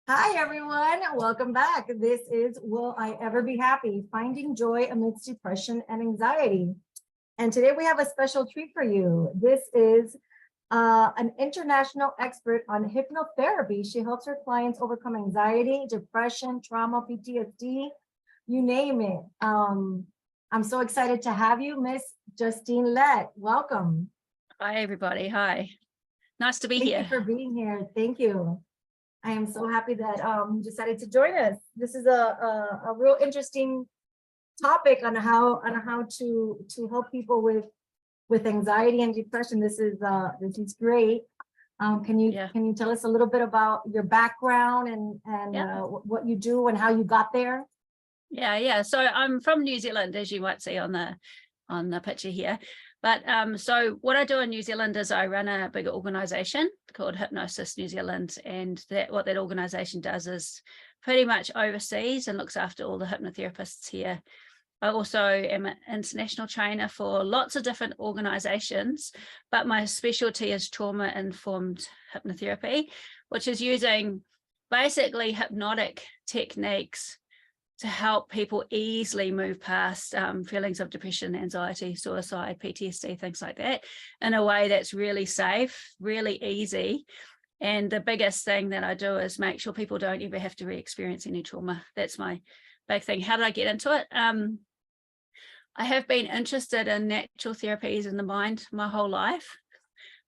Hi, everyone. Welcome back. This is Will I Ever Be Happy? Finding Joy Amidst Depression and Anxiety. And today we have a special treat for you. This is an international expert on hypnotherapy. She helps her clients overcome anxiety, depression, trauma, PTSD, you name it. I'm so excited to have you, Miss Justine Lette. Welcome. Hi, everybody. Hi. Nice to be Thank here. you for being here. Thank you. I am so happy that you decided to join us. This is a real interesting topic on how to help people with anxiety and depression. This is great. Can you tell us a little bit about your background and what you do and how you got there? Yeah. So I'm from New Zealand, as you might see on the picture here. But so what I do in New Zealand is I run a bigger organization called Hypnosis New Zealand, and what that organization does is pretty much oversees and looks after all the hypnotherapists here. I also am an international trainer for lots of different organizations, but my specialty is trauma-informed hypnotherapy, which is using basically hypnotic techniques to help people easily move past feelings of depression, anxiety, suicide, PTSD, things like that, in a way that's really safe, really easy. And the biggest thing that I do is make sure people don't ever have to re-experience any trauma. That's my big thing. How did I get into it? I have been interested in natural therapies in the mind my whole life.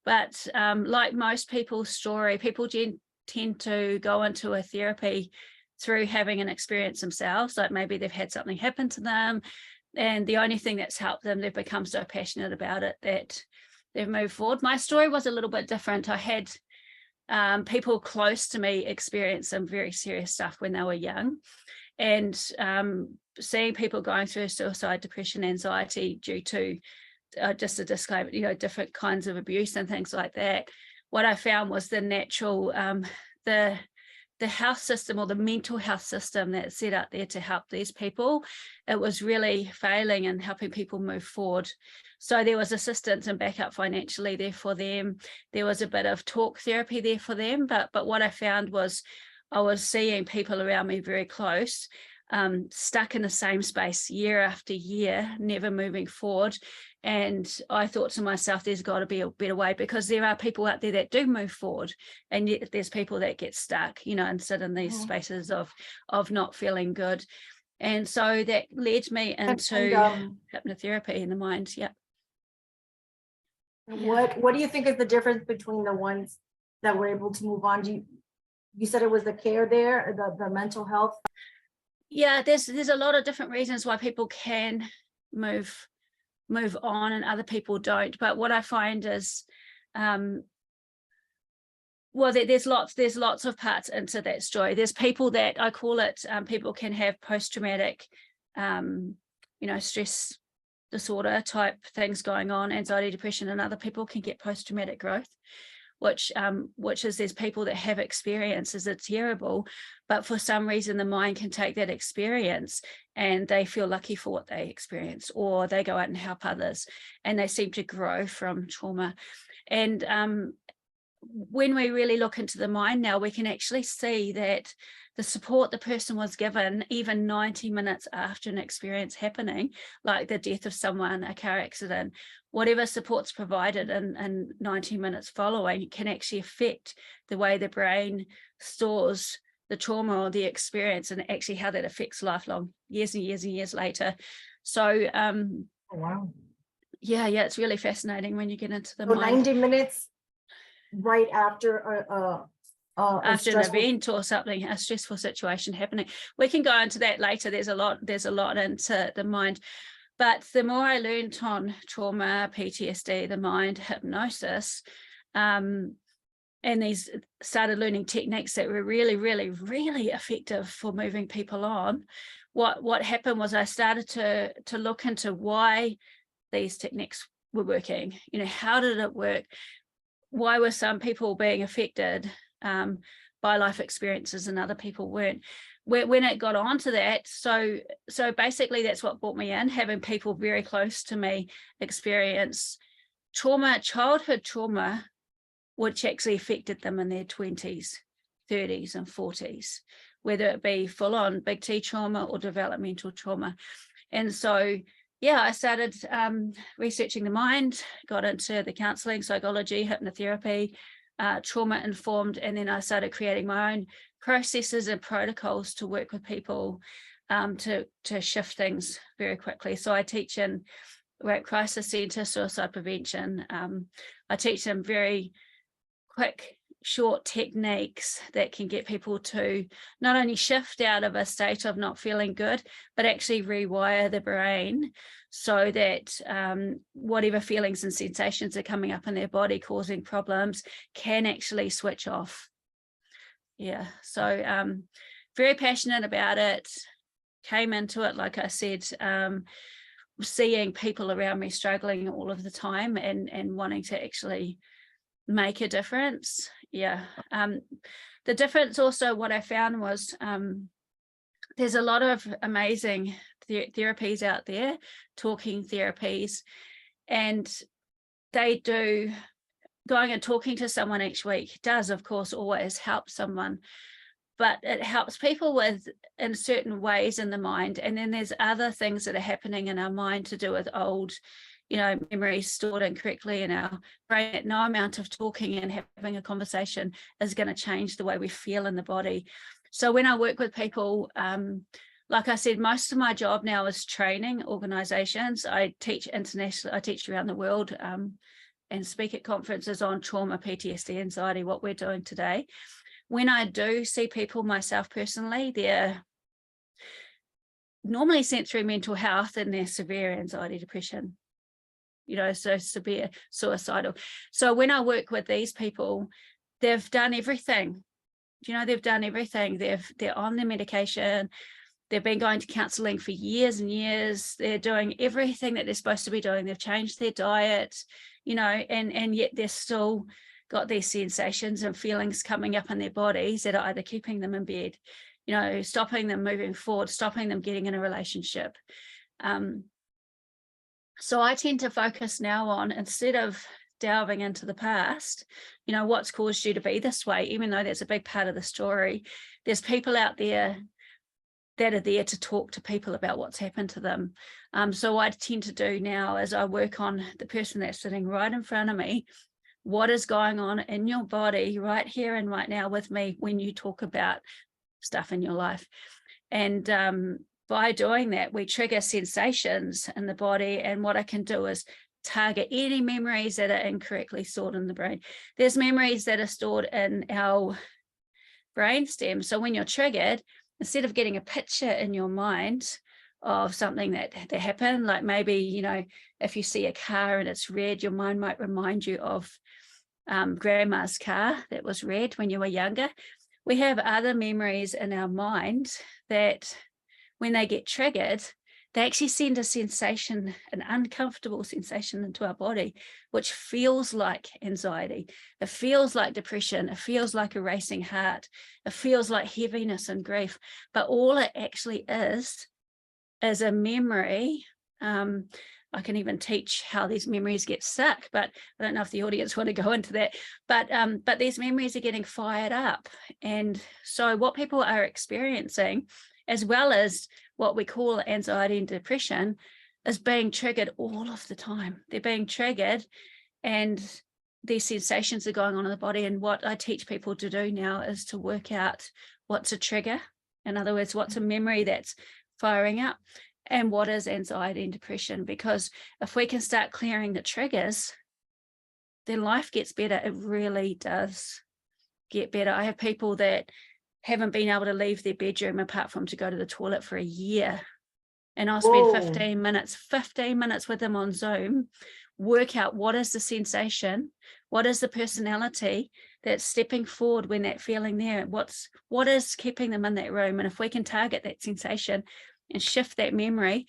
But like most people's story, people tend to go into a therapy through having an experience themselves, like maybe they've had something happen to them, and the only thing that's helped them, they've become so passionate about it that they've moved forward. My story was a little bit different. I had people close to me experience some very serious stuff when they were young, and seeing people going through suicide, depression, anxiety due to just a disclaimer, different kinds of abuse and things like that. What I found was the natural, the health system or the mental health system that's set out there to help these people, it was really failing in helping people move forward. So there was assistance and backup financially there for them. There was a bit of talk therapy there for them. But what I found was I was seeing people around me very close, stuck in the same space year after year, never moving forward. And I thought to myself, there's got to be a better way, because there are people out there that do move forward, and yet there's people that get stuck, and sit in these spaces of not feeling good. And so that led me into hypnotherapy in the mind. Yeah. What do you think is the difference between the ones that were able to move on? You said it was the care there, the mental health? Yeah, there's a lot of different reasons why people can move on and other people don't. But what I find is, there's lots of parts into that story. There's people that I call it, people can have post-traumatic, stress disorder type things going on, anxiety, depression, and other people can get post-traumatic growth, which is there's people that have experiences that's terrible, but for some reason the mind can take that experience and they feel lucky for what they experienced, or they go out and help others and they seem to grow from trauma. And when we really look into the mind now, we can actually see that the support the person was given, even 90 minutes after an experience happening, like the death of someone, a car accident, whatever support's provided in 90 minutes following can actually affect the way the brain stores the trauma or the experience, and actually how that affects lifelong, years and years and years later. So Wow. Yeah, it's really fascinating when you get into the mind. 90 minutes right after after an event or something, a stressful situation happening. We can go into that later. There's a lot into the mind. But the more I learned on trauma, PTSD, the mind, hypnosis, and these started learning techniques that were really, really, really effective for moving people on, what happened was I started to look into why these techniques were working. How did it work? Why were some people being affected by life experiences and other people weren't? When it got onto that, so basically that's what brought me in, having people very close to me experience trauma, childhood trauma, which actually affected them in their 20s. 30s and 40s, whether it be full-on big T trauma or developmental trauma. And so, yeah, I started researching the mind, got into the counseling, psychology, hypnotherapy, trauma-informed, and then I started creating my own processes and protocols to work with people to shift things very quickly. So I teach we're at crisis centre, suicide prevention. I teach them very quick, short techniques that can get people to not only shift out of a state of not feeling good, but actually rewire the brain so that whatever feelings and sensations are coming up in their body causing problems can actually switch off. Yeah, so very passionate about it. Came into it, like I said, seeing people around me struggling all of the time and wanting to actually make a difference. Yeah. The difference also, what I found was there's a lot of amazing therapies out there, talking therapies, and they do, going and talking to someone each week does, of course, always help someone, but it helps people in certain ways in the mind. And then there's other things that are happening in our mind to do with old, memories stored incorrectly in our brain. That no amount of talking and having a conversation is going to change the way we feel in the body. So when I work with people, like I said, most of my job now is training organizations. I teach internationally, I teach around the world and speak at conferences on trauma, PTSD, anxiety, what we're doing today. When I do see people myself personally, they're normally sent through mental health and they're severe anxiety, depression, so severe suicidal. So when I work with these people, they've done everything. They've done everything. They're on their medication. They've been going to counseling for years and years. They're doing everything that they're supposed to be doing. They've changed their diet, and yet they're still got these sensations and feelings coming up in their bodies that are either keeping them in bed, stopping them moving forward, stopping them getting in a relationship. So I tend to focus now on, instead of delving into the past, what's caused you to be this way, even though that's a big part of the story, there's people out there that are there to talk to people about what's happened to them. So what I tend to do now is I work on the person that's sitting right in front of me. What is going on in your body right here and right now with me when you talk about stuff in your life? And by doing that, we trigger sensations in the body. And what I can do is target any memories that are incorrectly stored in the brain. There's memories that are stored in our brainstem. So when you're triggered, instead of getting a picture in your mind of something that happened, like maybe, if you see a car and it's red, your mind might remind you of grandma's car that was red when you were younger. We have other memories in our mind that when they get triggered, they actually send a sensation, an uncomfortable sensation into our body, which feels like anxiety. It feels like depression. It feels like a racing heart. It feels like heaviness and grief. But all it actually is a memory. I can even teach how these memories get stuck, but I don't know if the audience want to go into that. But these memories are getting fired up. And so what people are experiencing, as well as what we call anxiety and depression, is being triggered all of the time. They're being triggered and these sensations are going on in the body. And what I teach people to do now is to work out what's a trigger. In other words, what's a memory that's firing up, and what is anxiety and depression. Because if we can start clearing the triggers, then life gets better. It really does get better. I have people that haven't been able to leave their bedroom apart from to go to the toilet for a year. And I'll spend 15 minutes with them on Zoom, work out what is the sensation, what is the personality that's stepping forward when that feeling there, what is keeping them in that room. And if we can target that sensation and shift that memory,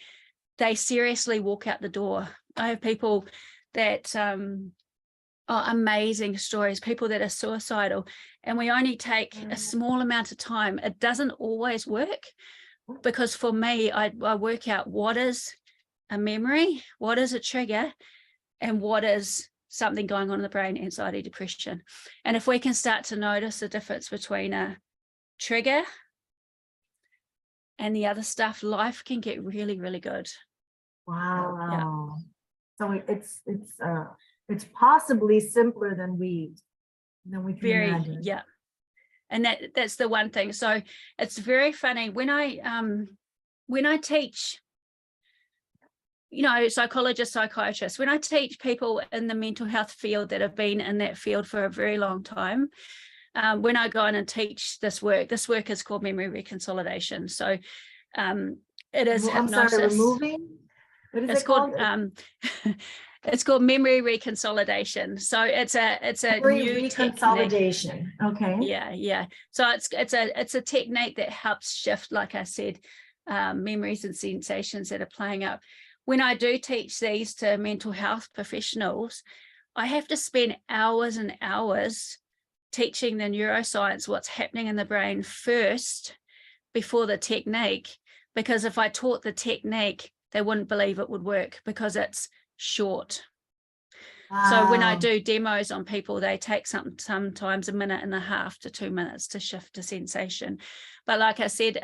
they seriously walk out the door. I have people that amazing stories, people that are suicidal, and we only take a small amount of time. It doesn't always work, because for me, I work out what is a memory, what is a trigger, and what is something going on in the brain, anxiety, depression. And if we can start to notice the difference between a trigger and the other stuff, life can get really, really good. Wow. So it's possibly simpler than we can Very, imagine. yeah. And that's the one thing. So it's very funny when I teach, psychologists, psychiatrists, when I teach people in the mental health field that have been in that field for a very long time, when I go in and teach this work is called memory reconsolidation. So it is I'm hypnosis. sorry, removing? What is It's it called? It's called memory reconsolidation. So it's a Memory new reconsolidation. Okay. Yeah. So it's a technique that helps shift, like I said, memories and sensations that are playing up. When I do teach these to mental health professionals, I have to spend hours and hours teaching the neuroscience, what's happening in the brain first before the technique, because if I taught the technique, they wouldn't believe it would work because it's short. Wow. So when I do demos on people, they take sometimes 1.5 minutes to 2 minutes to shift a sensation. But like I said,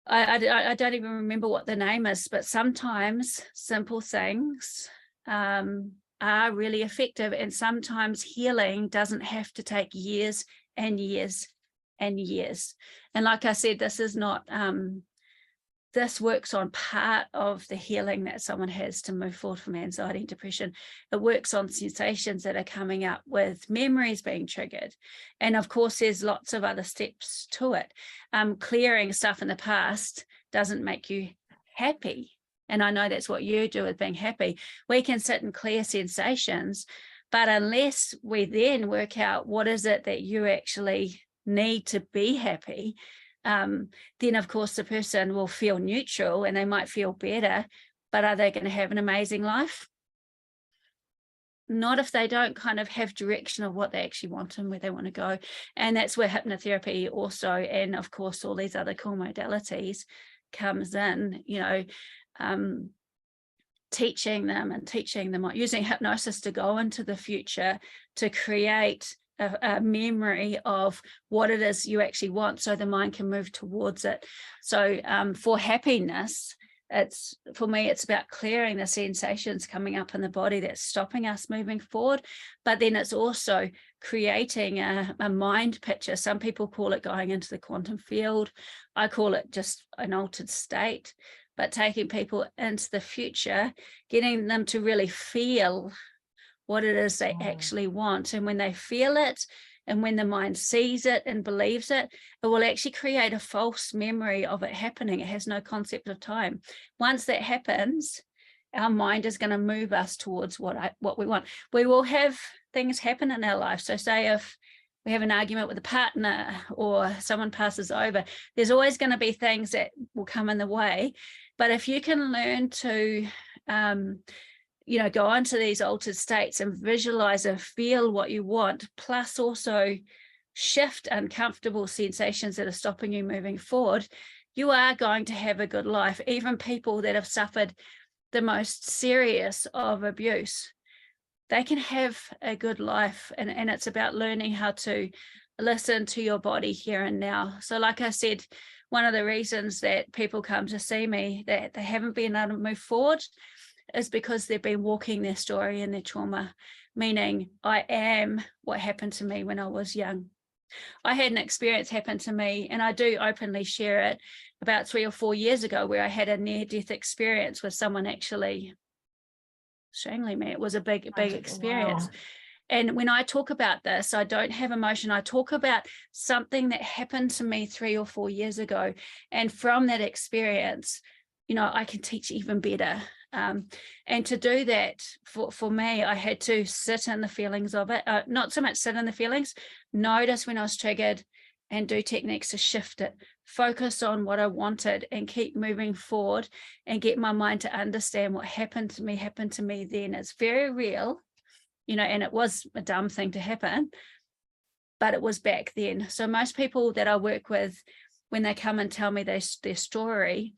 I don't even remember what the name is, but sometimes simple things are really effective, and sometimes healing doesn't have to take years and years and years. And like I said, this is not this works on part of the healing that someone has to move forward from anxiety and depression. It works on sensations that are coming up with memories being triggered. And of course, there's lots of other steps to it. Clearing stuff in the past doesn't make you happy. And I know that's what you do with being happy. We can sit and clear sensations, but unless we then work out what is it that you actually need to be happy, then of course the person will feel neutral and they might feel better, but are they going to have an amazing life? Not if they don't kind of have direction of what they actually want and where they want to go. And that's where hypnotherapy also, and of course all these other cool modalities comes in, teaching them using hypnosis to go into the future to create a memory of what it is you actually want, so the mind can move towards it. So for happiness, for me it's about clearing the sensations coming up in the body that's stopping us moving forward, but then it's also creating a mind picture. Some people call it going into the quantum field. I call it just an altered state, but taking people into the future, getting them to really feel what it is they actually want. And when they feel it, and when the mind sees it and believes it, it will actually create a false memory of it happening. It has no concept of time. Once that happens, our mind is going to move us towards what we want. We will have things happen in our life. So say if we have an argument with a partner or someone passes over, there's always going to be things that will come in the way. But if you can learn to go into these altered states and visualize and feel what you want, plus also shift uncomfortable sensations that are stopping you moving forward, you are going to have a good life. Even people that have suffered the most serious of abuse, they can have a good life. And it's about learning how to listen to your body here and now. So like I said, one of the reasons that people come to see me that they haven't been able to move forward is because they've been walking their story and their trauma, meaning I am what happened to me when I was young. I had an experience happen to me, and I do openly share it, about 3 or 4 years ago, where I had a near-death experience with someone actually strangling me. It was a big experience. Wow. And when I talk about this, I don't have emotion. I talk about something that happened to me 3 or 4 years ago. And from that experience, I can teach even better. And to do that for me, I had to sit in the feelings of it, not so much sit in the feelings, notice when I was triggered and do techniques to shift it, focus on what I wanted and keep moving forward and get my mind to understand what happened to me then. It's very real, and it was a dumb thing to happen, but it was back then. So most people that I work with, when they come and tell me their story,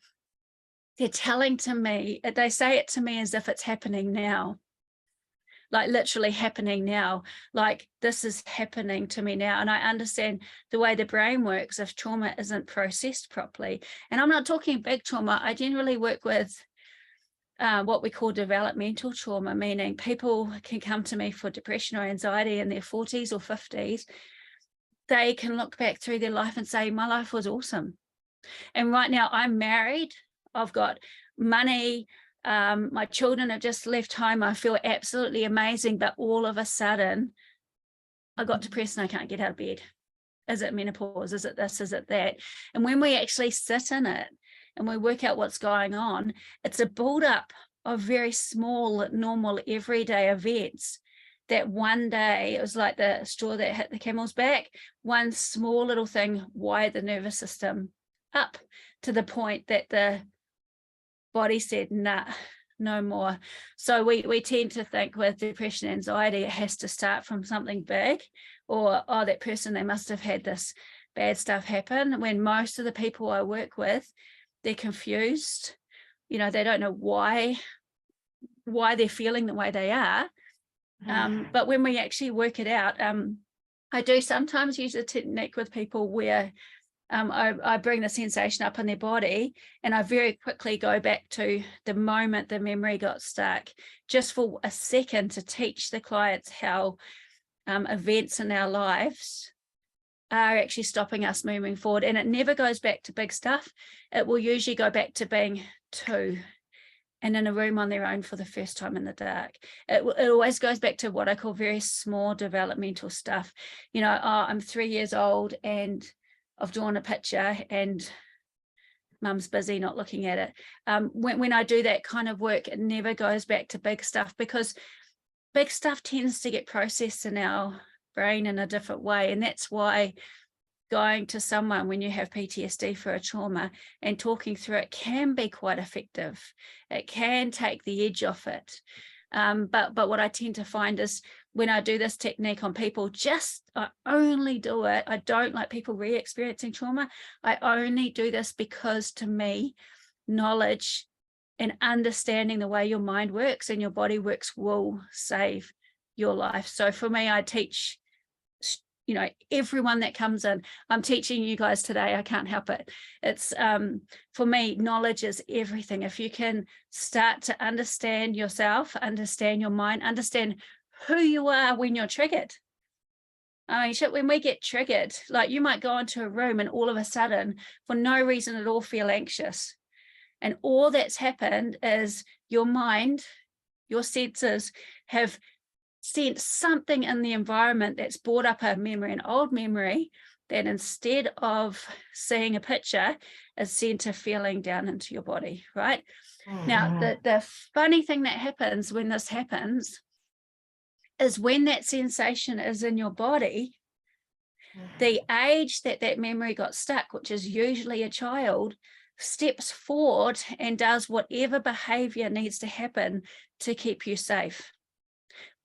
they're telling to me, they say it to me as if it's happening now. like literally happening now. Like this is happening to me now. And I understand the way the brain works if trauma isn't processed properly. And I'm not talking big trauma. I generally work with what we call developmental trauma, meaning people can come to me for depression or anxiety in their 40s or 50s. They can look back through their life and say, my life was awesome. And right now I'm married, I've got money, my children have just left home, I feel absolutely amazing, but all of a sudden I got depressed and I can't get out of bed. Is it menopause? Is it this? Is it that? And when we actually sit in it and we work out what's going on, it's a build-up of very small, normal, everyday events that one day, it was like the straw that hit the camel's back, one small little thing wired the nervous system up to the point that the body said, nah, no more. So we tend to think with depression, anxiety, it has to start from something big, or, oh, that person, they must have had this bad stuff happen, when most of the people I work with, they're confused. You know, they don't know why they're feeling the way they are. But when we actually work it out, I do sometimes use a technique with people where I bring the sensation up in their body and I very quickly go back to the moment the memory got stuck, just for a second, to teach the clients how events in our lives are actually stopping us moving forward. And it never goes back to big stuff. It will usually go back to being two and in a room on their own for the first time in the dark. It always goes back to what I call very small developmental stuff. You know, oh, I'm 3 years old and I've drawn a picture and mum's busy not looking at it. When I do that kind of work, it never goes back to big stuff, because big stuff tends to get processed in our brain in a different way. And that's why going to someone when you have PTSD for a trauma and talking through it can be quite effective. It can take the edge off it. But what I tend to find is when I do this technique on people, I only do it. I don't like people re-experiencing trauma. I only do this because, to me, knowledge and understanding the way your mind works and your body works will save your life. So for me, I teach, you know, everyone that comes in. I'm teaching you guys today. I can't help it. It's for me, knowledge is everything. If you can start to understand yourself, understand your mind, understand who you are when you're triggered. I mean, shit, when we get triggered, like you might go into a room and all of a sudden, for no reason at all, feel anxious. And all that's happened is your mind, your senses have sent something in the environment that's brought up a memory, an old memory, that instead of seeing a picture is sent a feeling down into your body, right? Now, the funny thing that happens when this happens is when that sensation is in your body, the age that that memory got stuck, which is usually a child, steps forward and does whatever behavior needs to happen to keep you safe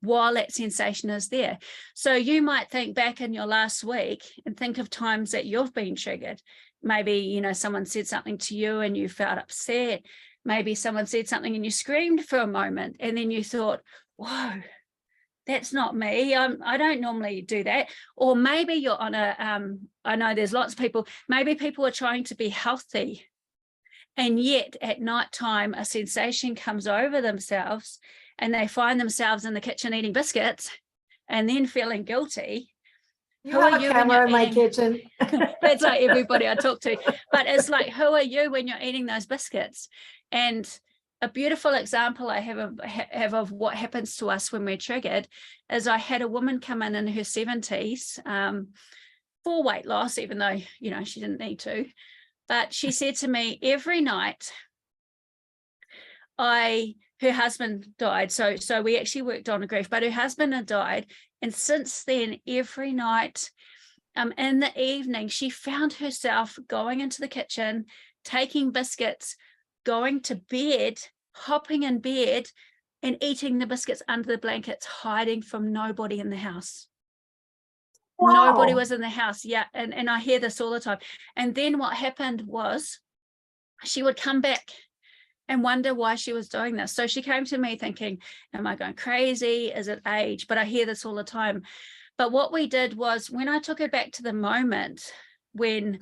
while that sensation is there. So you might think back in your last week and think of times that you've been triggered. Maybe, you know, someone said something to you and you felt upset. Maybe someone said something and you screamed for a moment, and then you thought, whoa, that's not me. I don't normally do that. Or maybe you're on I know there's lots of people, maybe people are trying to be healthy, and yet at nighttime a sensation comes over themselves and they find themselves in the kitchen eating biscuits and then feeling guilty. You have a camera in my kitchen. That's like everybody I talk to. But it's like, who are you when you're eating those biscuits? And a beautiful example I have of what happens to us when we're triggered is I had a woman come in her 70s for weight loss, even though, you know, she didn't need to. But she said to me, every night her husband died. So we actually worked on a grief, but her husband had died. And since then, every night in the evening, she found herself going into the kitchen, taking biscuits, going to bed, hopping in bed and eating the biscuits under the blankets, hiding from nobody in the house. Wow. Nobody was in the house. Yeah. And I hear this all the time. And then what happened was she would come back and wonder why she was doing this. So she came to me thinking, am I going crazy? Is it age? But I hear this all the time. But what we did was, when I took her back to the moment when,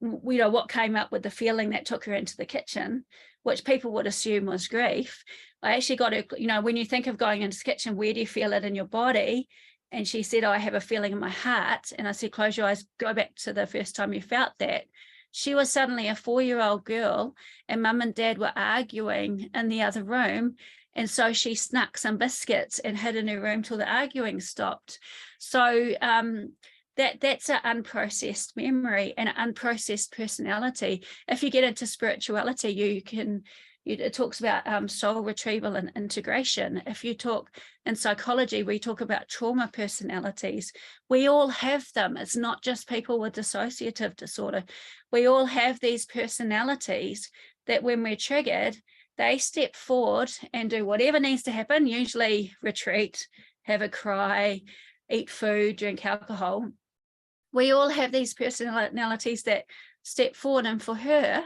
what came up with the feeling that took her into the kitchen, which people would assume was grief, I actually got her, when you think of going into the kitchen, where do you feel it in your body? And she said, oh, I have a feeling in my heart. And I said, close your eyes, go back to the first time you felt that. She was suddenly a 4-year-old girl, and mum and dad were arguing in the other room. And so she snuck some biscuits and hid in her room till the arguing stopped. So that's an unprocessed memory and an unprocessed personality. If you get into spirituality, it talks about soul retrieval and integration. If you talk in psychology, we talk about trauma personalities. We all have them. It's not just people with dissociative disorder. We all have these personalities that when we're triggered, they step forward and do whatever needs to happen, usually retreat, have a cry, eat food, drink alcohol. We all have these personalities that step forward. And for her,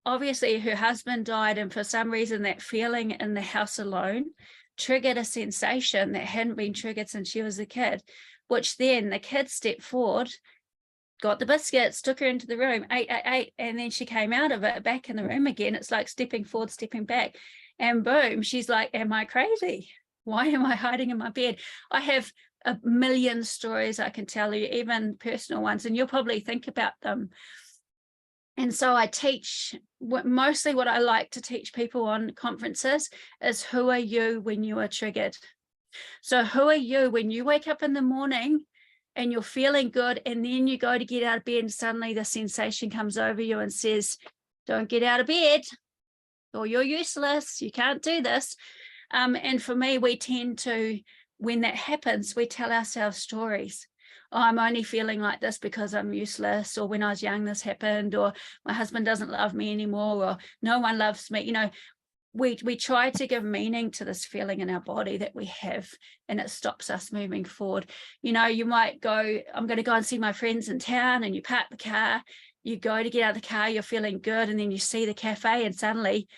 obviously her husband died, and for some reason that feeling in the house alone triggered a sensation that hadn't been triggered since she was a kid, which then the kid stepped forward, got the biscuits, took her into the room, ate, and then she came out of it back in the room again. It's like stepping forward, stepping back, and boom, she's like, am I crazy? Why am I hiding in my bed? I have a million stories I can tell you, even personal ones, and you'll probably think about them. And so I teach, mostly what I like to teach people on conferences is, who are you when you are triggered? So who are you when you wake up in the morning and you're feeling good, and then you go to get out of bed and suddenly the sensation comes over you and says, don't get out of bed, or you're useless, you can't do this. And for me, we tend to, when that happens, we tell ourselves stories. Oh, I'm only feeling like this because I'm useless, or when I was young this happened, or my husband doesn't love me anymore, or no one loves me. We try to give meaning to this feeling in our body that we have, and it stops us moving forward. You might go, I'm going to go and see my friends in town, and you park the car, you go to get out of the car, you're feeling good, and then you see the cafe, and suddenly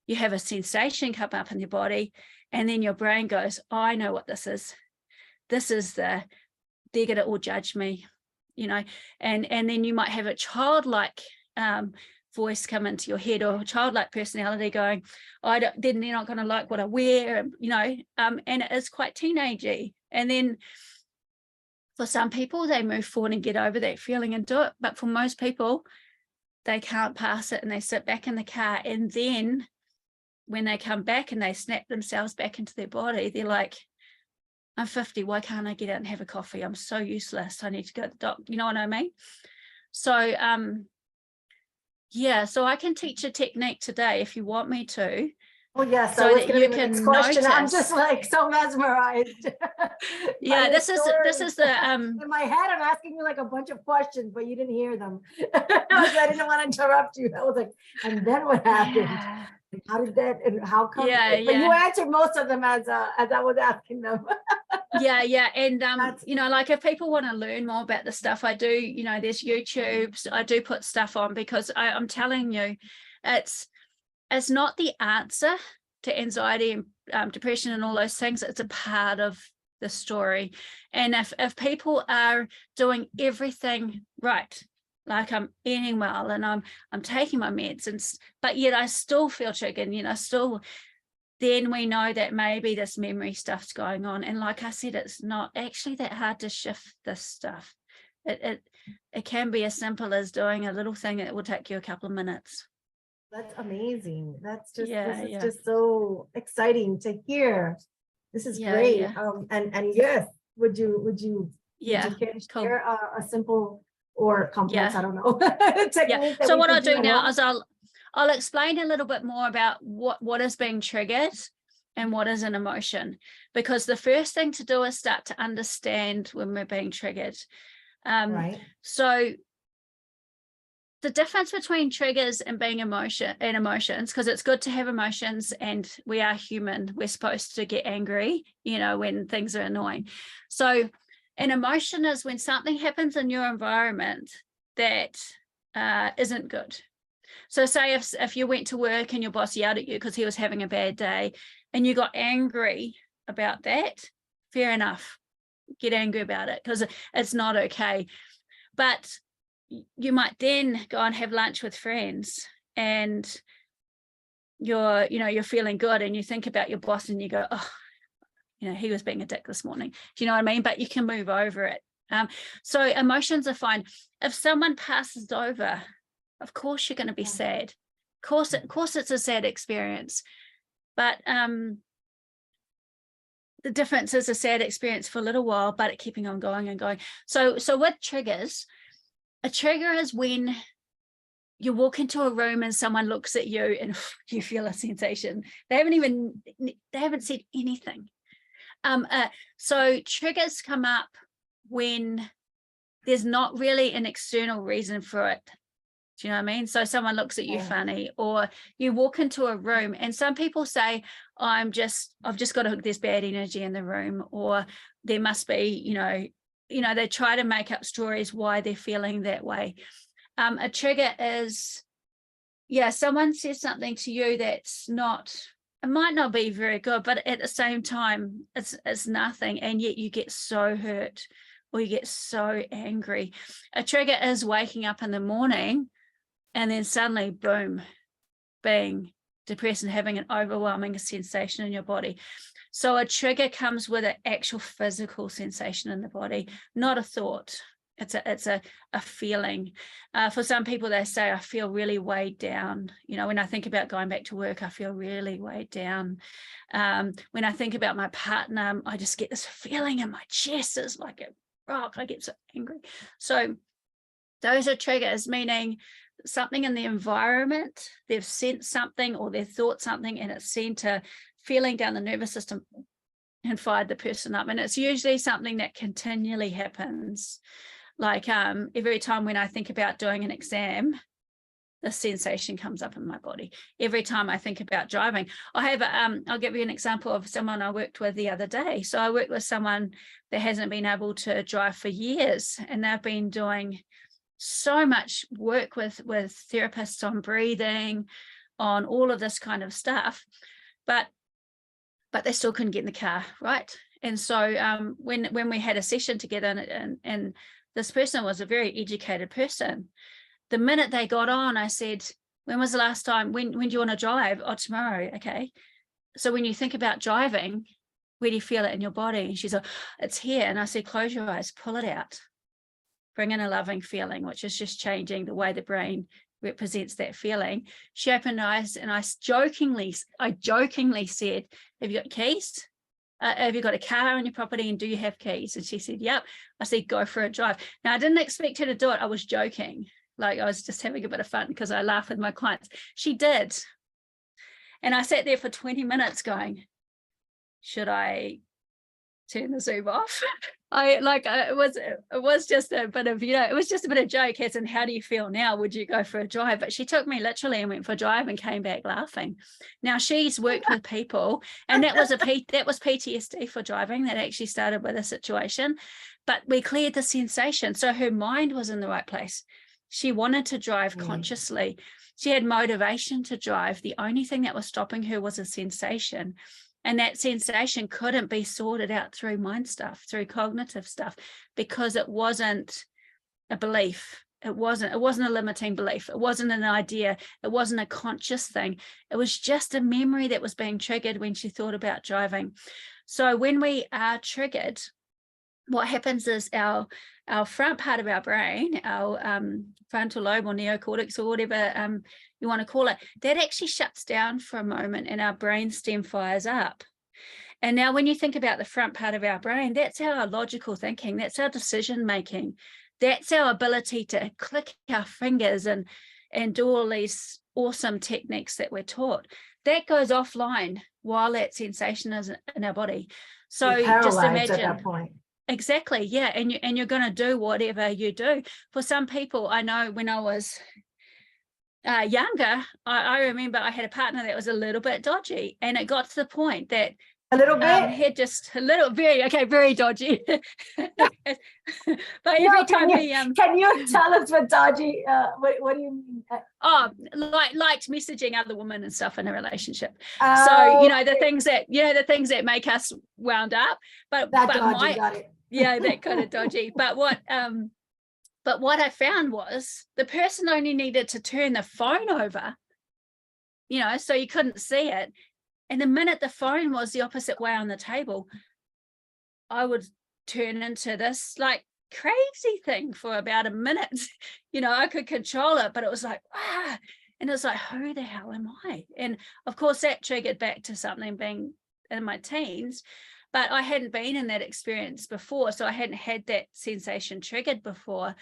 you have a sensation come up in your body, and then your brain goes, oh, I know what this is. This is they're going to all judge me, and then you might have a childlike voice come into your head, or a childlike personality going, then they're not going to like what I wear, and it is quite teenagey. And then for some people, they move forward and get over that feeling and do it. But for most people, they can't pass it, and they sit back in the car. And then when they come back and they snap themselves back into their body, they're like, I'm 50, why can't I get out and have a coffee? I'm so useless. I need to go to the doctor. You know what I mean? So, so I can teach a technique today if you want me to. Oh, yes, so that was that going you to be the can next question. I'm notice. just like so mesmerized. Yeah, this is the in my head, I'm asking you like a bunch of questions, but you didn't hear them. I didn't want to interrupt you. I was like, and then what happened? Yeah. How did that, and how come? Yeah, but you answered most of them as I was asking them. Yeah. And like if people want to learn more about the stuff I do, there's YouTubes. I do put stuff on, because I'm telling you, it's not the answer to anxiety and depression and all those things. It's a part of the story. And if people are doing everything right, like I'm eating well and I'm taking my meds, but yet I still feel triggered, then we know that maybe this memory stuff's going on. And like I said, it's not actually that hard to shift this stuff. It can be as simple as doing a little thing that will take you a couple of minutes. That's amazing. That's just, this is just so exciting to hear. This is great. Yeah. And yes, would you care to share a simple or complex, I don't know, technique? So what I'll do now is I'll explain a little bit more about what is being triggered and what is an emotion, because the first thing to do is start to understand when we're being triggered. Right. So the difference between triggers and being emotions, because it's good to have emotions, and we are human. We're supposed to get angry, when things are annoying. So an emotion is when something happens in your environment that isn't good. So say if you went to work and your boss yelled at you because he was having a bad day and you got angry about that, fair enough. Get angry about it because it's not okay. But you might then go and have lunch with friends and you're feeling good and you think about your boss and you go, oh, he was being a dick this morning. Do you know what I mean? But you can move over it. So emotions are fine. If someone passes over, of course you're going to be sad. Of course it's a sad experience. But the difference is a sad experience for a little while, but it keeping on going and going. So with triggers, a trigger is when you walk into a room and someone looks at you and you feel a sensation. They haven't said anything. So triggers come up when there's not really an external reason for it. Do you know what I mean? So someone looks at you funny, or you walk into a room and some people say, I've just got to, there's bad energy in the room, or there must be, they try to make up stories why they're feeling that way. A trigger is, someone says something to you that's not, it might not be very good, but at the same time, it's nothing. And yet you get so hurt or you get so angry. A trigger is waking up in the morning and then suddenly, boom, being depressed and having an overwhelming sensation in your body. So a trigger comes with an actual physical sensation in the body, not a thought. It's a feeling. For some people, they say, I feel really weighed down. When I think about going back to work, I feel really weighed down. When I think about my partner, I just get this feeling in my chest. It's like a rock. I get so angry. So those are triggers, meaning something in the environment, they've sensed something or they've thought something and it's sent a feeling down the nervous system and fired the person up. And it's usually something that continually happens. Like every time when I think about doing an exam, the sensation comes up in my body. Every time I think about driving, I'll give you an example of someone I worked with the other day. So I worked with someone that hasn't been able to drive for years, and they've been doing so much work with therapists on breathing, on all of this kind of stuff, but they still couldn't get in the car, right? And so when we had a session together, and this person was a very educated person, the minute they got on, I said, when was the last time, when do you want to drive? Oh, tomorrow. Okay. So when you think about driving, where do you feel it in your body? And she's like, it's here. And I said, close your eyes, pull it out. Bring in a loving feeling, which is just changing the way the brain represents that feeling. She opened her eyes and I jokingly said, have you got keys? Have you got a car on your property and do you have keys? And she said, yep. I said, go for a drive. Now, I didn't expect her to do it. I was joking. Like I was just having a bit of fun because I laugh with my clients. She did. And I sat there for 20 minutes going, should I turn the Zoom off? It was just a bit of, it was just a bit of joke as in, how do you feel now? Would you go for a drive? But she took me literally and went for a drive and came back laughing. Now she's worked with people, and that was PTSD for driving that actually started with a situation, but we cleared the sensation. So her mind was in the right place. She wanted to drive consciously. She had motivation to drive. The only thing that was stopping her was a sensation. And that sensation couldn't be sorted out through mind stuff, through cognitive stuff, because it wasn't a belief. It wasn't a limiting belief. It wasn't an idea. It wasn't a conscious thing. It was just a memory that was being triggered when she thought about driving. So when we are triggered, what happens is our front part of our brain, our frontal lobe or neocortex or whatever you want to call it, that actually shuts down for a moment and our brain stem fires up. And now when you think about the front part of our brain, that's our logical thinking, that's our decision making, that's our ability to click our fingers and do all these awesome techniques that we're taught. That goes offline while that sensation is in our body. So just imagine at that point. Exactly, yeah, and you're going to do whatever you do. For some people, I know when I was younger, I remember I had a partner that was a little bit dodgy, and it got to the point that A little bit. Head just a little, very dodgy. But every time can you tell us what dodgy? What do you mean? Liked messaging other women and stuff in a relationship. Oh, So the things that make us wound up. But dodgy, got it. Yeah, that kind of dodgy. But what I found was the person only needed to turn the phone over, so you couldn't see it. And the minute the phone was the opposite way on the table, I would turn into this like crazy thing for about a minute. I could control it, but it was like, and it was like, who the hell am I? And of course that triggered back to something being in my teens, but I hadn't been in that experience before. So I hadn't had that sensation triggered before.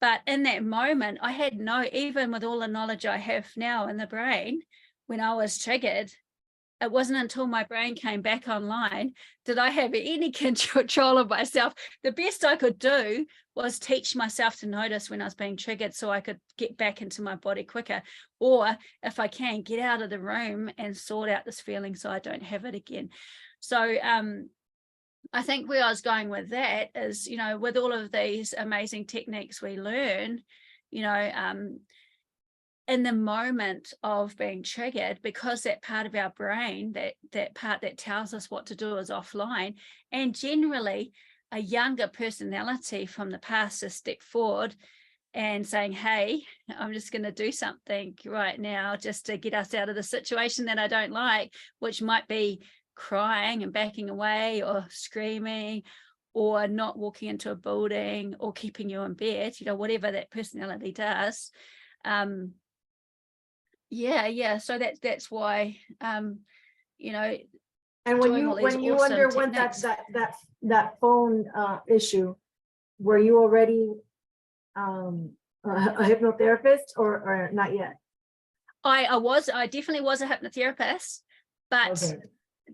But in that moment, I had even with all the knowledge I have now in the brain, when I was triggered, it wasn't until my brain came back online did I have any control of myself. The best I could do was teach myself to notice when I was being triggered so I could get back into my body quicker. Or if I can, get out of the room and sort out this feeling so I don't have it again. So I think where I was going with that is, with all of these amazing techniques we learn, in the moment of being triggered, because that part of our brain, that part that tells us what to do is offline, and generally a younger personality from the past has stepped forward and saying, hey, I'm just going to do something right now just to get us out of the situation that I don't like, which might be crying and backing away or screaming or not walking into a building or keeping you in bed, whatever that personality does. So that's why and when you underwent that phone issue, were you already a hypnotherapist or not yet? I definitely was a hypnotherapist, but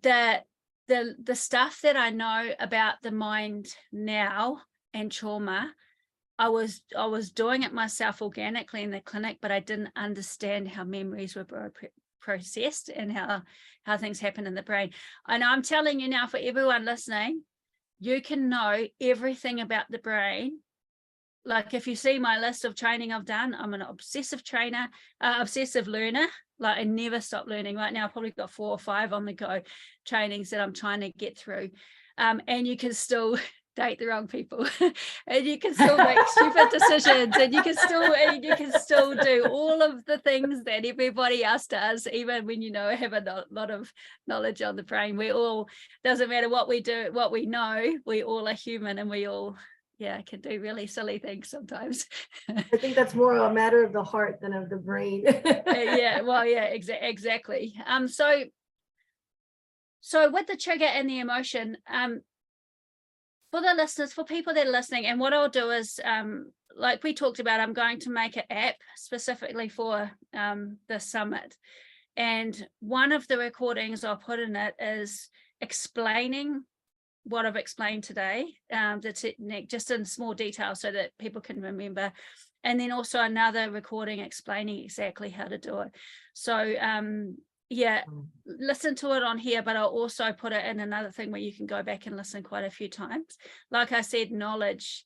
the stuff that I know about the mind now and trauma, I was doing it myself organically in the clinic, but I didn't understand how memories were processed and how things happen in the brain. And I'm telling you now, for everyone listening, you can know everything about the brain. Like if you see my list of training I've done, I'm an obsessive learner. Like I never stop learning. Right now I've probably got 4 or 5 on the go trainings that I'm trying to get through. And you can still date the wrong people and you can still make stupid decisions and you can still do all of the things that everybody else does, even when have a lot of knowledge on the brain. We all, doesn't matter what we do, what we know, we all are human and we all can do really silly things sometimes. I think that's more a matter of the heart than of the brain. Exactly. So with the trigger and the emotion, for the listeners, for people that are listening, and what I'll do is, like we talked about, I'm going to make an app specifically for the summit. And one of the recordings I'll put in it is explaining what I've explained today, the technique, just in small detail so that people can remember. And then also another recording explaining exactly how to do it. So listen to it on here, but I'll also put it in another thing where you can go back and listen quite a few times. Like I said, knowledge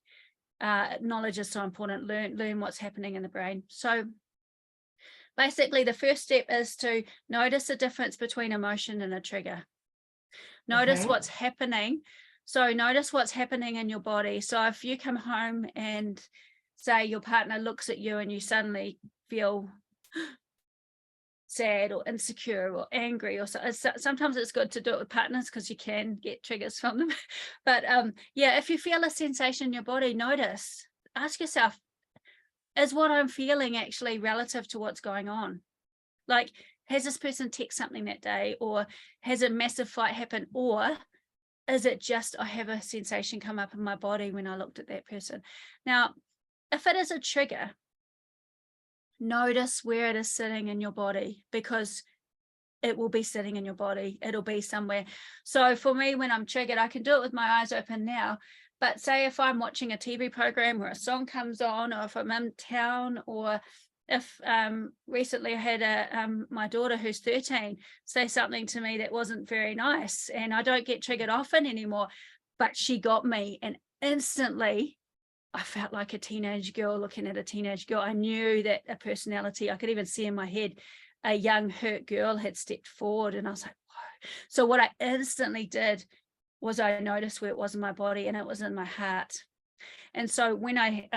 is so important. Learn what's happening in the brain. So basically the first step is to notice the difference between emotion and a trigger. Notice what's happening. So notice what's happening in your body. So if you come home and say your partner looks at you and you suddenly feel sad or insecure or angry, or sometimes it's good to do it with partners because you can get triggers from them. But if you feel a sensation in your body, notice, ask yourself, is what I'm feeling actually relative to what's going on? Like, has this person text something that day, or has a massive fight happened, or is it just I have a sensation come up in my body when I looked at that person? Now, if it is a trigger, notice where it is sitting in your body, because it will be sitting in your body. It'll be somewhere. So for me, when I'm triggered, I can do it with my eyes open now. But say if I'm watching a TV program or a song comes on, or if I'm in town or if recently I had my daughter who's 13 say something to me that wasn't very nice, and I don't get triggered often anymore, but she got me, and instantly I felt like a teenage girl looking at a teenage girl. I knew that a personality, I could even see in my head, a young hurt girl had stepped forward, and I was like, whoa. So what I instantly did was I noticed where it was in my body, and it was in my heart. And so when I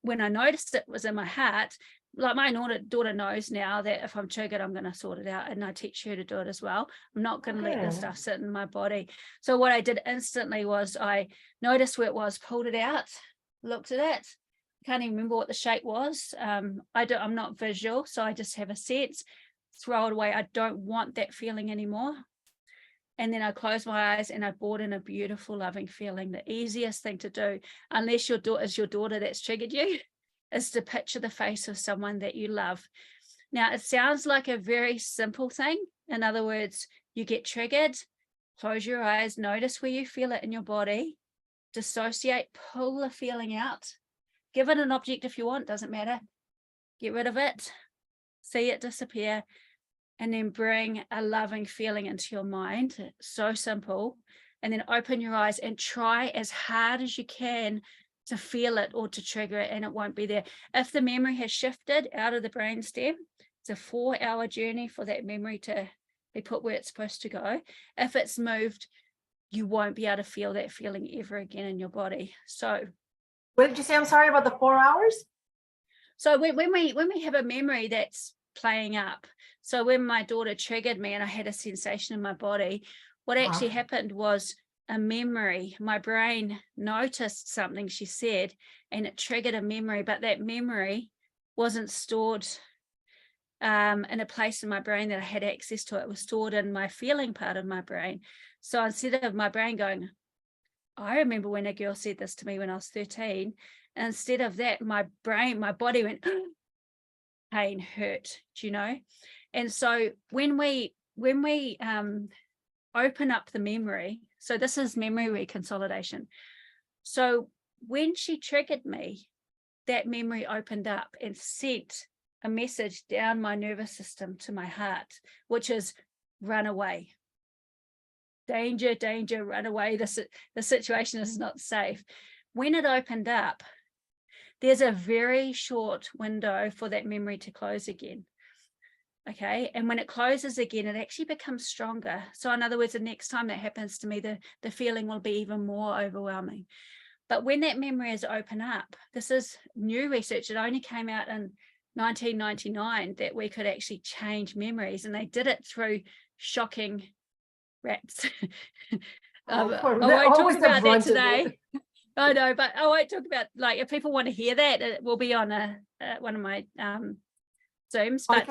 noticed it was in my heart, like my daughter knows now that if I'm triggered, I'm going to sort it out, and I teach her to do it as well. I'm not going to let this stuff sit in my body. So what I did instantly was I noticed where it was, pulled it out, looked at it. Can't even remember what the shape was. I'm not visual, so I just have a sense, throw it away. I don't want that feeling anymore. And then I closed my eyes and I brought in a beautiful, loving feeling. The easiest thing to do, unless your daughter that's triggered you, is to picture the face of someone that you love. Now, it sounds like a very simple thing. In other words, you get triggered, close your eyes, notice where you feel it in your body, dissociate, pull the feeling out, give it an object if you want, doesn't matter, get rid of it, see it disappear, and then bring a loving feeling into your mind. So simple. And then open your eyes and try as hard as you can to feel it or to trigger it, and it won't be there. If the memory has shifted out of the brainstem, it's a 4-hour journey for that memory to be put where it's supposed to go. If it's moved, you won't be able to feel that feeling ever again in your body. So what did you say? I'm sorry, about the 4 hours? So when we have a memory that's playing up, so when my daughter triggered me and I had a sensation in my body, what actually happened was a memory. My brain noticed something she said and it triggered a memory, but that memory wasn't stored in a place in my brain that I had access to. It was stored in my feeling part of my brain. So instead of my brain going, I remember when a girl said this to me when I was 13, instead of that, my body went, pain, hurt, do you know? And so when we open up the memory, so this is memory reconsolidation. So when she triggered me, that memory opened up and sent a message down my nervous system to my heart, which is run away. Danger, danger, run away. The situation is not safe. When it opened up, there's a very short window for that memory to close again. Okay. And when it closes again, it actually becomes stronger. So in other words, the next time that happens to me, the feeling will be even more overwhelming. But when that memory is open up, this is new research. It only came out in 1999 that we could actually change memories, and they did it through shocking rats. I won't talk about that today. I know, but I won't talk about, like, if people want to hear that, it will be on one of my Zooms. But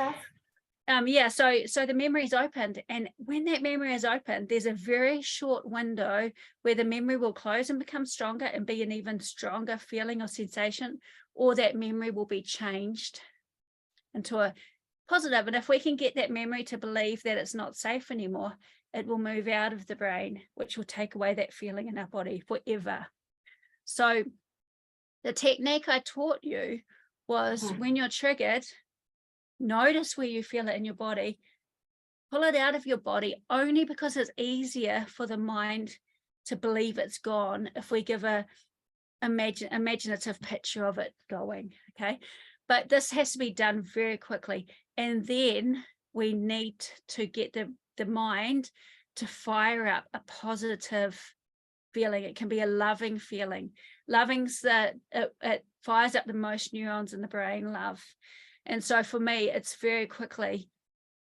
yeah, so the memory is opened, and when that memory is opened, there's a very short window where the memory will close and become stronger and be an even stronger feeling or sensation, or that memory will be changed into a positive. And if we can get that memory to believe that it's not safe anymore, it will move out of the brain, which will take away that feeling in our body forever. So the technique I taught you was when you're triggered, notice where you feel it in your body, pull it out of your body, only because it's easier for the mind to believe it's gone if we give a imaginative picture of it going. Okay, but this has to be done very quickly, and then we need to get the mind to fire up a positive feeling. It can be a loving feeling. Loving's that it fires up the most neurons in the brain, love. And so for me, it's very quickly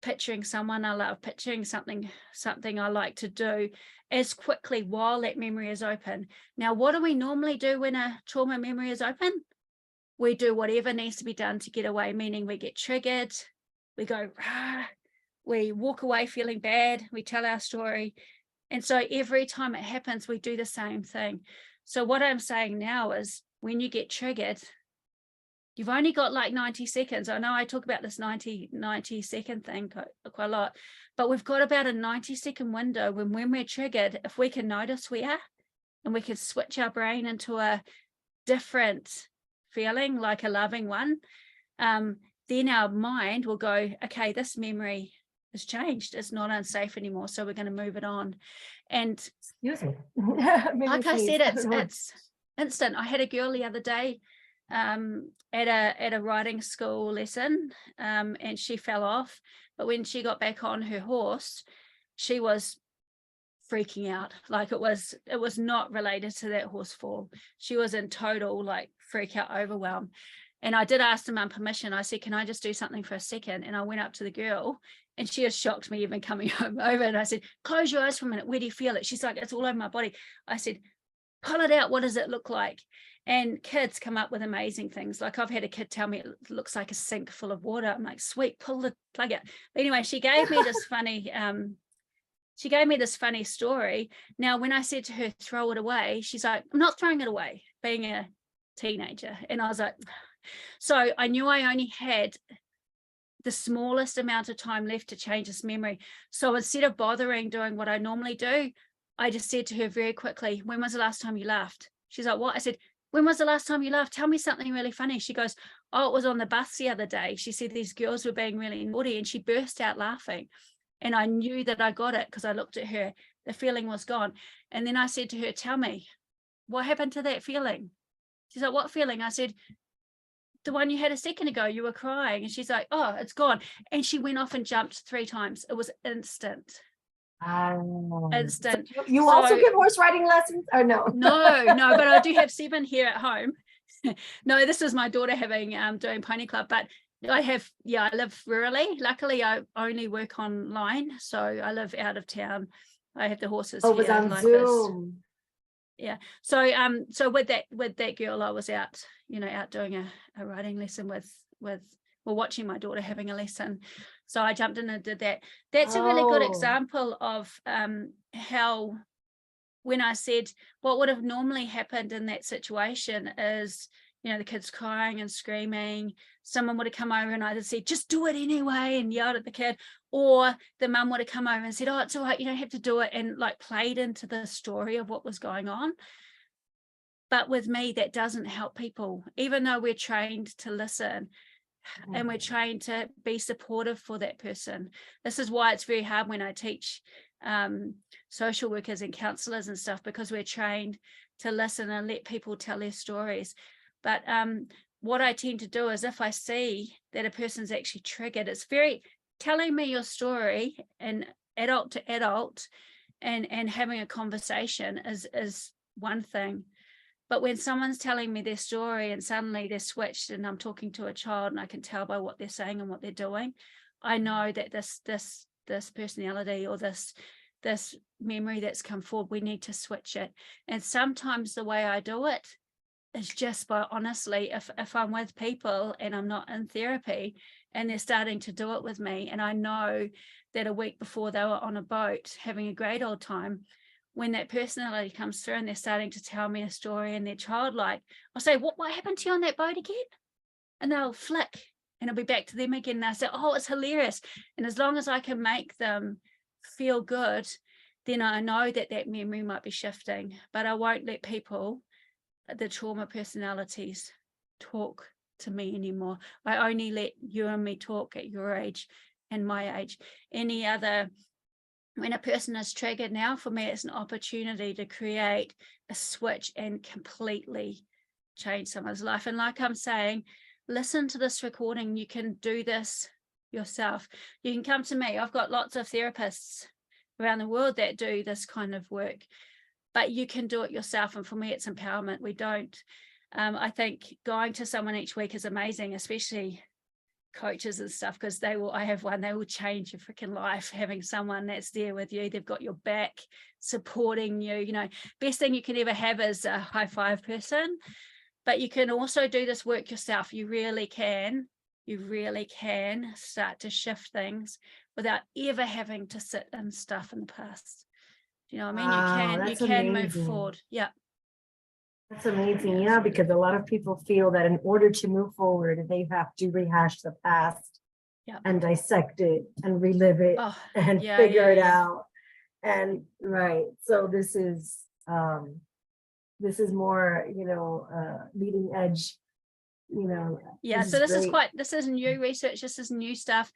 picturing someone I love, picturing something I like to do as quickly while that memory is open. Now, what do we normally do when a trauma memory is open? We do whatever needs to be done to get away, meaning we get triggered, we go, rah, we walk away feeling bad, we tell our story. And so every time it happens, we do the same thing. So what I'm saying now is when you get triggered, you've only got like 90 seconds. I know I talk about this 90 second thing quite a lot, but we've got about a 90-second window when we're triggered, if we can notice we are, and we can switch our brain into a different feeling, like a loving one, then our mind will go, okay, this memory has changed. It's not unsafe anymore. So we're going to move it on. And Excuse me. Made me like I sneeze. said, don't know. it's instant. I had a girl the other day at a riding school lesson, and she fell off. But when she got back on her horse, she was freaking out. Like it was not related to that horse fall. She was in total like freak out, overwhelm. And I did ask the mum permission. I said, can I just do something for a second? And I went up to the girl, and she has shocked me even coming over. And I said, close your eyes for a minute. Where do you feel it? She's like, it's all over my body. I said, pull it out. What does it look like? And kids come up with amazing things. Like I've had a kid tell me it looks like a sink full of water. I'm like, sweet, pull the plug out. But anyway, she gave me this funny story. Now, when I said to her, throw it away, she's like, I'm not throwing it away, being a teenager. And I was like, so I knew I only had the smallest amount of time left to change this memory. So instead of bothering doing what I normally do, I just said to her very quickly, when was the last time you laughed? She's like, what? I said, when was the last time you laughed? Tell me something really funny. She goes, oh, it was on the bus the other day. She said these girls were being really naughty, and she burst out laughing. And I knew that I got it because I looked at her. The feeling was gone. And then I said to her, tell me, what happened to that feeling? She's like, what feeling? I said, the one you had a second ago, you were crying. And she's like, oh, it's gone. And she went off and jumped 3 times. It was instant. Instant. So you also give horse riding lessons or no? No, but I do have 7 here at home. No, this is my daughter having doing pony club, but I live rurally. Luckily, I only work online, so I live out of town. I have the horses Oh, it was here on like Zoom. this. Yeah. So with that girl, I was out doing a riding lesson with watching my daughter having a lesson. So I jumped in and did that. That's a really good example of how, when I said what would have normally happened in that situation is, the kids crying and screaming, someone would have come over and either said, just do it anyway, and yelled at the kid, or the mum would have come over and said, oh, it's all right, you don't have to do it, and like played into the story of what was going on. But with me, that doesn't help people, even though we're trained to listen and we're trained to be supportive for that person. This is why it's very hard when I teach social workers and counselors and stuff, because we're trained to listen and let people tell their stories. But what I tend to do is, if I see that a person's actually triggered, it's very telling me your story and adult to adult and having a conversation is one thing. But when someone's telling me their story and suddenly they're switched and I'm talking to a child and I can tell by what they're saying and what they're doing, I know that this personality or this memory that's come forward, we need to switch it. And sometimes the way I do it is just by, honestly, if I'm with people and I'm not in therapy and they're starting to do it with me, and I know that a week before they were on a boat having a great old time, when that personality comes through and they're starting to tell me a story and they're childlike, I'll say, what happened to you on that boat again? And they'll flick and it'll be back to them again. And I say, oh, it's hilarious. And as long as I can make them feel good, then I know that memory might be shifting. But I won't let people, the trauma personalities, talk to me anymore. I only let you and me talk at your age and my age. When a person is triggered now, for me, it's an opportunity to create a switch and completely change someone's life. And like I'm saying, listen to this recording. You can do this yourself. You can come to me. I've got lots of therapists around the world that do this kind of work, but you can do it yourself. And for me, it's empowerment. I think going to someone each week is amazing, especially coaches and stuff, because they will change your freaking life. Having someone that's there with you, they've got your back, supporting you. Best thing you can ever have is a high five person. But you can also do this work yourself. You really can start to shift things without ever having to sit in stuff in the past. Do you know what I mean? You can move forward. Yeah. That's amazing, because a lot of people feel that in order to move forward, they have to rehash the past and dissect it and relive it and figure it out. And so this is more, leading edge you know, Yeah, so this is new research, this is new stuff.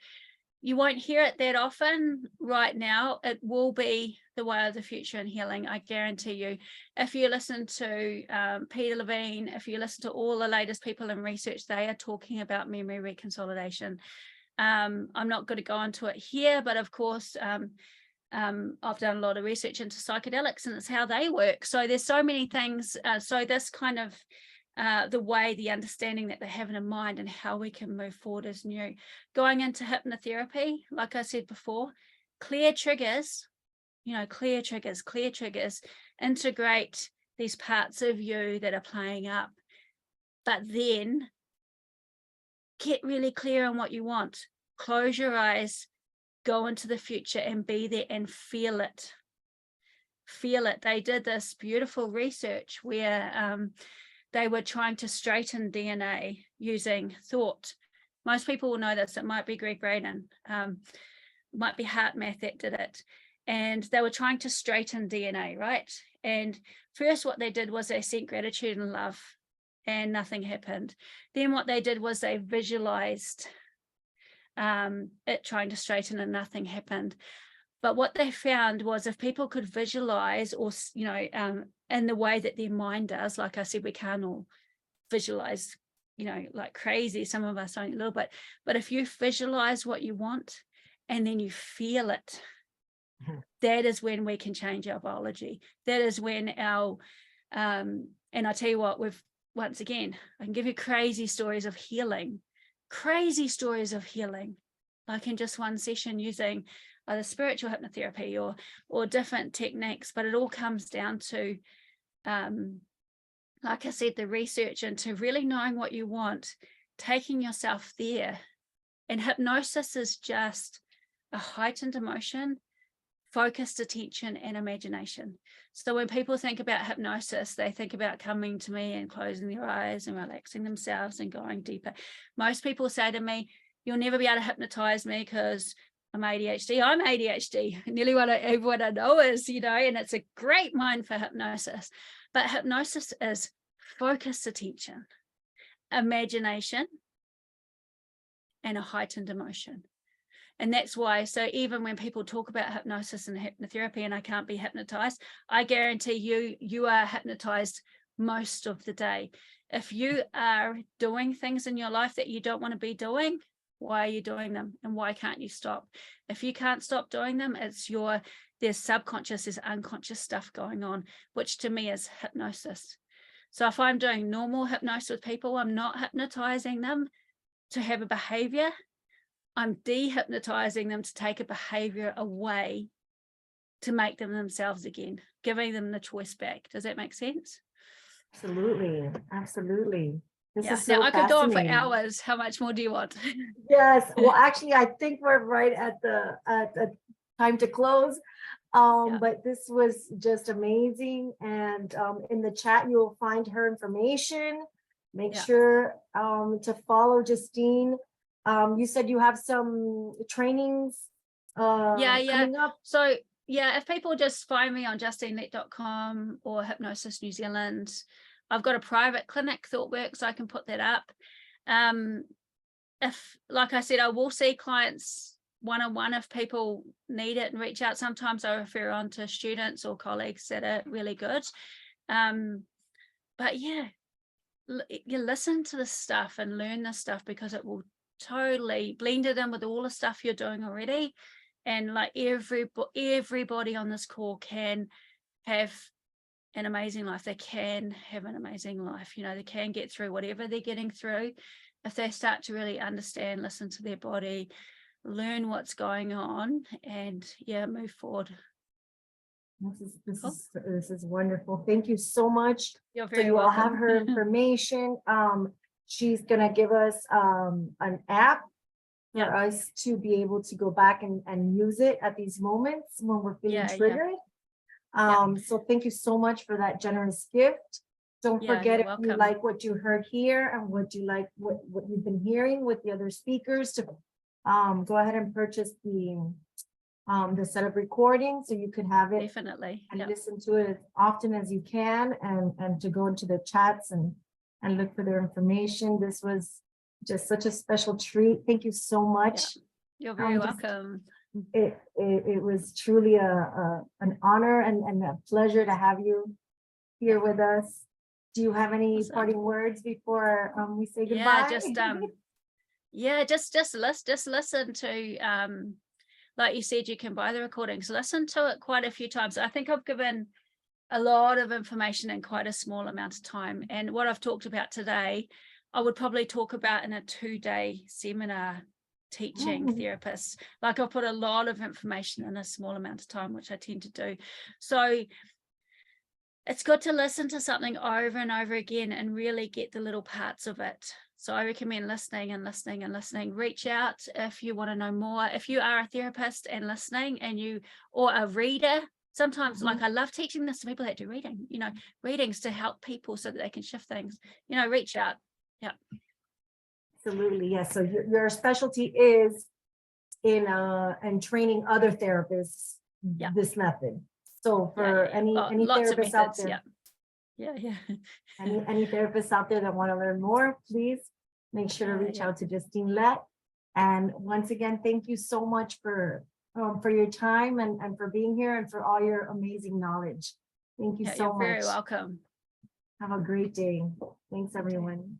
You won't hear it that often right now. It will be the way of the future in healing, I guarantee you. If you listen to Peter Levine, if you listen to all the latest people in research, they are talking about memory reconsolidation. I'm not going to go into it here, but of course, I've done a lot of research into psychedelics, and it's how they work. So there's so many things. So this kind of the understanding that they have in a mind and how we can move forward is new. Going into hypnotherapy, like I said before, clear triggers, clear triggers, integrate these parts of you that are playing up, but then get really clear on what you want. Close your eyes, go into the future and be there and feel it. Feel it. They did this beautiful research where they were trying to straighten DNA using thought. Most people will know this. It might be Greg Braden, might be HeartMath that did it. And they were trying to straighten DNA, right? And first what they did was they sent gratitude and love, and nothing happened. Then what they did was they visualized it trying to straighten, and nothing happened. But what they found was if people could visualize, or in the way that their mind does, like I said, we can't all visualize, like crazy. Some of us don't a little bit, but if you visualize what you want and then you feel it, that is when we can change our biology. That is when our and I tell you what, once again, I can give you crazy stories of healing, like in just one session using either spiritual hypnotherapy or different techniques. But it all comes down to, like I said, the research into really knowing what you want, taking yourself there. And hypnosis is just a heightened emotion, focused attention, and imagination. So when people think about hypnosis, they think about coming to me and closing their eyes and relaxing themselves and going deeper. Most people say to me, you'll never be able to hypnotize me because I'm ADHD. I'm ADHD. Nearly everyone I know is, and it's a great mind for hypnosis. But hypnosis is focused attention, imagination, and a heightened emotion. And that's why, so even when people talk about hypnosis and hypnotherapy and I can't be hypnotized, I guarantee you are hypnotized most of the day. If you are doing things in your life that you don't want to be doing, why are you doing them? And why can't you stop? If you can't stop doing them, there's subconscious, there's unconscious stuff going on, which to me is hypnosis. So if I'm doing normal hypnosis with people, I'm not hypnotizing them to have a behavior. I'm dehypnotizing them to take a behavior away to make them themselves again, giving them the choice back. Does that make sense? Absolutely. Absolutely. This is so now I could go on for fascinating. hours. How much more do you want? Yes. Well, actually, I think we're right at the time to close. But this was just amazing. And in the chat, you will find her information. Make sure to follow Justine. You said you have some trainings coming up. So if people just find me on justinelette.com or Hypnosis New Zealand, I've got a private clinic, ThoughtWorks, I can put that up. If, like I said, I will see clients one-on-one if people need it and reach out. Sometimes I refer on to students or colleagues that are really good. But you listen to this stuff and learn this stuff, because it will totally blend it in with all the stuff you're doing already. And like everybody on this call can have an amazing life. They can have an amazing life. They can get through whatever they're getting through if they start to really understand, listen to their body, learn what's going on, and move forward. This is wonderful. Thank you so much. You're very you welcome. all have her information. She's gonna give us an app for us to be able to go back and use it at these moments when we're feeling triggered. So thank you so much for that generous gift. Don't forget, if you like what you heard here and what you like what you've been hearing with the other speakers, to go ahead and purchase the set of recordings so you could have it definitely and listen to it as often as you can, and to go into the chats and and look for their information. This was just such a special treat. Thank you so much. You're very Just- welcome. It was truly an honor and a pleasure to have you here with us. Do you have any Awesome. parting words before we say goodbye? Just listen to like you said, you can buy the recordings. Listen to it quite a few times. I think I've given a lot of information in quite a small amount of time. And what I've talked about today, I would probably talk about in a 2-day seminar teaching therapists. Like I'll put a lot of information in a small amount of time, which I tend to do. So it's good to listen to something over and over again and really get the little parts of it. So I recommend listening and listening and listening. Reach out if you want to know more. If you are a therapist and listening, and you, or a reader, sometimes like I love teaching this to people that do reading, readings to help people so that they can shift things, reach out. Yeah. Absolutely, yes. So your specialty is in training other therapists this method. So for any lots therapists of out methods, there, yeah. any therapists out there that want to learn more, please make sure to reach out to Justine Lette. And once again, thank you so much for your time and for being here and for all your amazing knowledge. Thank you so much. You're very welcome. Have a great day. Thanks, everyone.